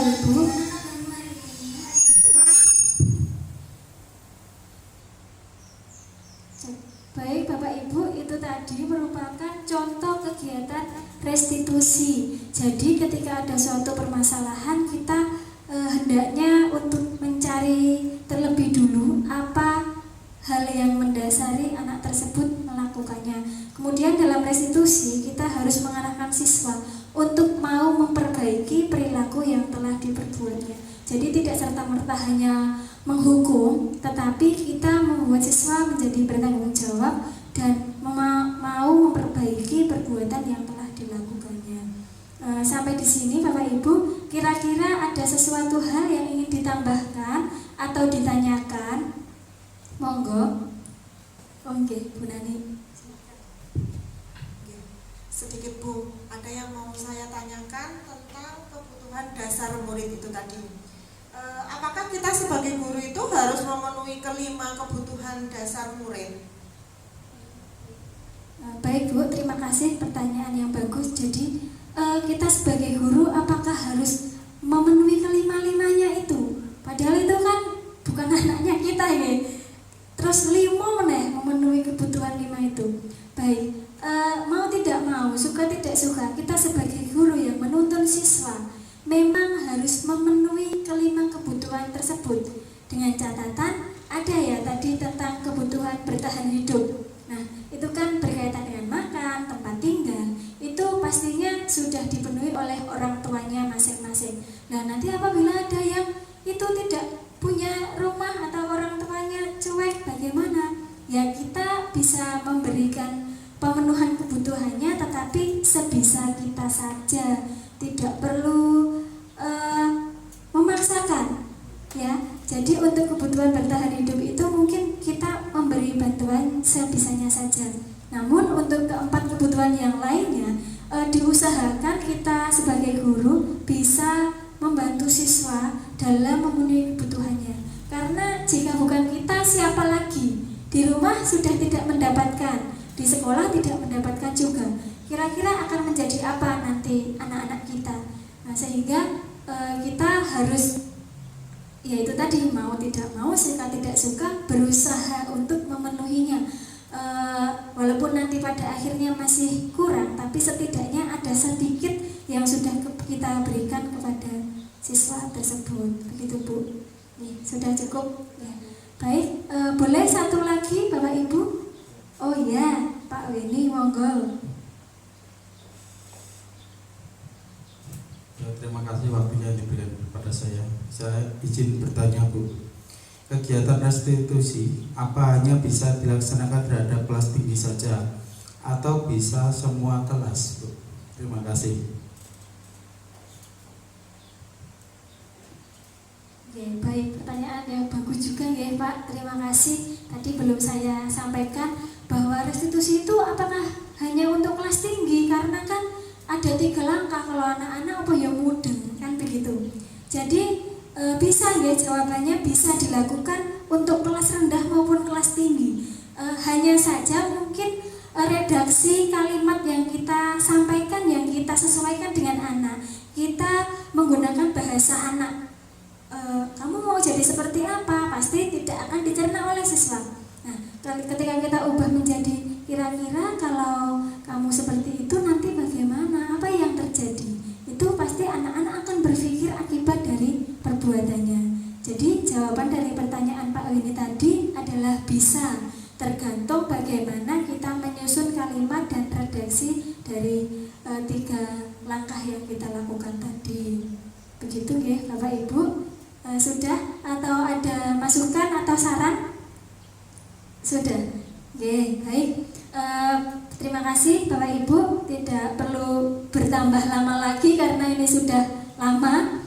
Ibu. Baik Bapak Ibu, itu tadi merupakan contoh kegiatan restitusi. Jadi ketika ada suatu permasalahan, kita hendaknya untuk mencari terlebih dulu apa hal yang mendasari anak tersebut melakukannya. Kemudian dalam restitusi kita harus mengarahkan siswa untuk mau memperbaiki perilaku yang telah diperbuatnya. Jadi tidak serta-merta hanya menghukum, tetapi kita membuat siswa menjadi bertanggung jawab dan mau memperbaiki perbuatan yang telah dilakukannya. Sampai di sini Bapak Ibu, kira-kira ada sesuatu hal yang ingin ditambahkan atau ditanyakan? Monggo. Oke, Bu Nani. Sedikit Bu, ada yang mau saya tanyakan tentang kebutuhan dasar murid itu tadi. Apakah kita sebagai guru itu harus memenuhi kelima kebutuhan dasar murid? Baik Bu, terima kasih pertanyaan yang bagus. Jadi kita sebagai guru apakah harus memenuhi kelima-limanya itu? Padahal itu kan bukan anaknya kita ya. Terus lima meneh memenuhi kebutuhan 5 itu. Baik, mau tidak mau, suka tidak suka, kita sebagai guru yang menuntun siswa memang harus memenuhi kelima kebutuhan tersebut. Dengan catatan ada ya tadi tentang kebutuhan bertahan hidup. Nah, itu kan berkaitan dengan makan, tempat tinggal. Itu pastinya sudah dipenuhi oleh orang tuanya masing-masing. Nah, nanti apabila ada yang itu tidak punya rumah atau orang tuanya cuek, bagaimana? Ya kita bisa memberikan pemenuhan kebutuhannya, tetapi sebisa kita saja, tidak perlu memaksakan. Ya, jadi untuk kebutuhan bertahan hidup itu mungkin kita memberi bantuan sebisanya saja. Namun untuk keempat kebutuhan yang lainnya, diusahakan kita sebagai guru bisa membantu siswa dalam memenuhi kebutuhannya. Karena jika bukan kita, siapa lagi? Di rumah sudah tidak mendapatkan, di sekolah tidak mendapatkan juga. Kira-kira akan menjadi apa nanti anak-anak kita? Nah, sehingga kita harus, yaitu tadi mau tidak mau, suka tidak suka, berusaha untuk memenuhinya. Walaupun nanti pada akhirnya masih kurang, tapi setidaknya ada sedikit yang sudah kita berikan kepada siswa tersebut. Begitu Bu. Nih, sudah cukup. Ya. Baik, boleh satu lagi Bapak Ibu? Oh ya, Pak Weni, monggo. Ya, terima kasih waktunya yang diberikan kepada saya. Saya izin bertanya Bu, kegiatan restitusi apa hanya bisa dilaksanakan terhadap kelas tinggi saja atau bisa semua kelas Bu? Terima kasih. Ya, baik, pertanyaan yang bagus juga ya Pak, terima kasih. Tadi belum saya sampaikan bahwa restitusi itu apakah hanya untuk kelas tinggi, karena kan ada 3 langkah kalau anak-anak apa ya mudeng kan begitu. Jadi bisa ya, jawabannya bisa dilakukan untuk kelas rendah maupun kelas tinggi. Hanya saja mungkin redaksi kalimat yang kita sampaikan, yang kita sesuaikan dengan anak. Kita menggunakan bahasa anak. Kamu mau jadi seperti apa? Pasti tidak akan dicerna oleh siswa. Nah, ketika kita ubah menjadi kira-kira kalau kamu seperti itu nanti bagaimana? Apa yang terjadi? Itu pasti anak-anak akan berpikir akibat dari perbuatannya. Jadi jawaban dari pertanyaan Pak Winnie tadi adalah bisa, tergantung bagaimana kita menyusun kalimat dan redaksi dari 3 langkah yang kita lakukan tadi. Begitu ya Bapak Ibu. Sudah atau ada masukan atau saran? Sudah. Oke, baik. Terima kasih Bapak Ibu, tidak perlu bertambah lama lagi karena ini sudah lama.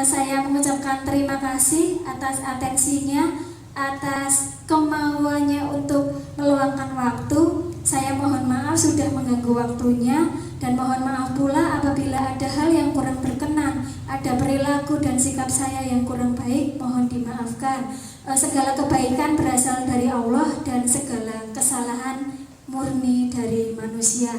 Saya mengucapkan terima kasih atas atensinya, atas kemauannya untuk meluangkan waktu. Saya mohon maaf sudah mengganggu waktunya, dan mohon maaf pula apabila ada hal yang kurang berkenan, ada perilaku dan sikap saya yang kurang baik, mohon dimaafkan. Segala kebaikan berasal dari Allah dan segala kesalahan murni dari manusia.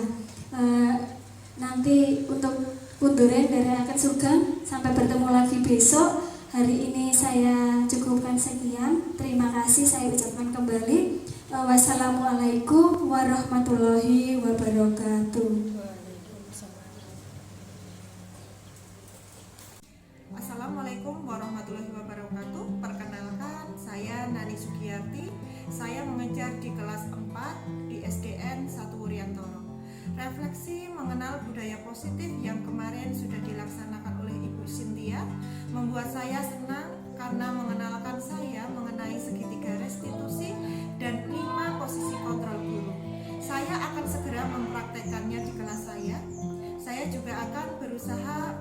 Nanti untuk punduran akan sugeng. Sampai bertemu lagi besok. Hari ini saya cukupkan sekian. Terima kasih saya ucapkan kembali. Wassalamualaikum warahmatullahi wabarakatuh. Assalamualaikum warahmatullahi wabarakatuh. Perkenalkan, saya Nani Sugiyarti. Saya mengajar di kelas 4 di SDN 1 Wuryantoro. Refleksi mengenal budaya positif yang kemarin sudah dilaksanakan oleh Ibu Cynthia membuat saya senang karena mengenalkan saya mengenai segitiga restitusi dan 5 posisi kontrol guru. Saya akan segera mempraktekkannya di kelas saya. Saya juga akan berusaha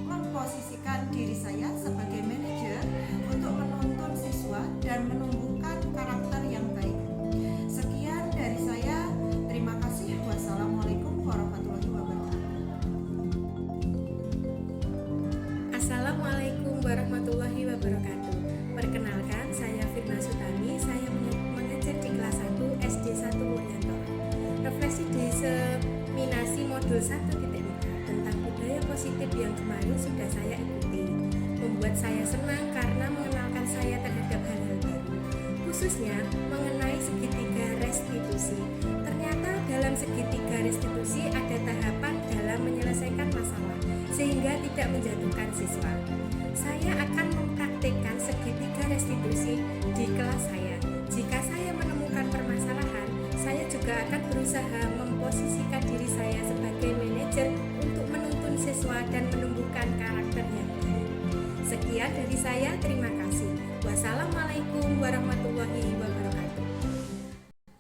memposisikan diri saya sebagai manajer untuk menuntun siswa dan menumbuhkan karakter yang baik. Sekian dari saya. Terima kasih. Wassalamualaikum warahmatullahi wabarakatuh. Assalamualaikum warahmatullahi wabarakatuh. Perkenalkan, saya Firna Sutami. Saya mengajar di kelas 1 SD 1 Wuryantoro. Refleksi diseminasi modul 1.3 tentang budaya positif yang kemarin sudah saya ikuti membuat saya senang karena mengenalkan saya terhadap hal-hal baru, khususnya mengenai segitiga restitusi. Ternyata dalam segitiga restitusi ada tahapan dalam menyelesaikan masalah sehingga tidak menjatuhkan siswa. Saya akan mempraktikkan segitiga restitusi di kelas saya. Jika saya menemukan permasalahan, saya juga akan berusaha memposisikan diri saya sebagai manajer untuk menuntun siswa dan menumbuhkan karakter yang baik. Sekian dari saya, terima kasih. Wassalamualaikum warahmatullahi wabarakatuh.